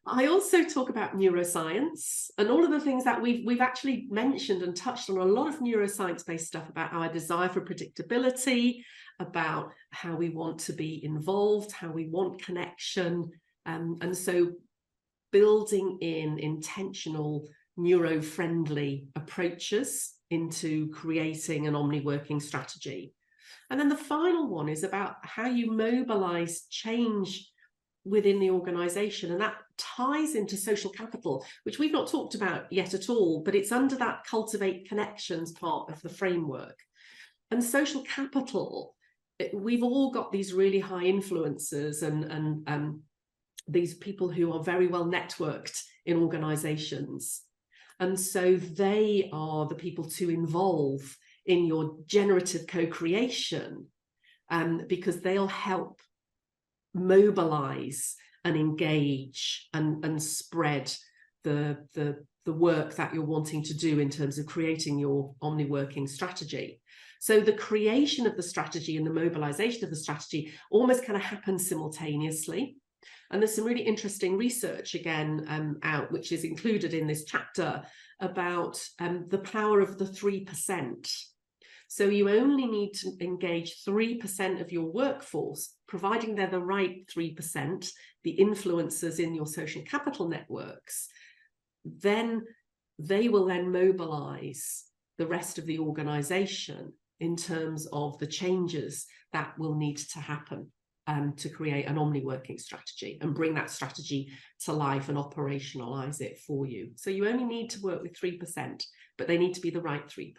I also talk about neuroscience and all of the things that we've actually mentioned and touched on, a lot of neuroscience-based stuff about our desire for predictability, about how we want to be involved, how we want connection, and so building in intentional neuro-friendly approaches into creating an omni-working strategy. And then the final one is about how you mobilize change within the organization, and that ties into social capital, which we've not talked about yet at all, but it's under that cultivate connections part of the framework. And social capital, we've all got these really high influencers and these people who are very well networked in organizations, and so they are the people to involve in your generative co-creation, because they'll help mobilize and engage and spread the work that you're wanting to do in terms of creating your omni-working strategy. So the creation of the strategy and the mobilization of the strategy almost kind of happens simultaneously. And there's some really interesting research again out, which is included in this chapter, about the power of the 3%. So you only need to engage 3% of your workforce, providing they're the right 3%, the influencers in your social capital networks. Then they will then mobilize the rest of the organization in terms of the changes that will need to happen to create an omni-working strategy and bring that strategy to life and operationalize it for you. So you only need to work with 3%, but they need to be the right 3%.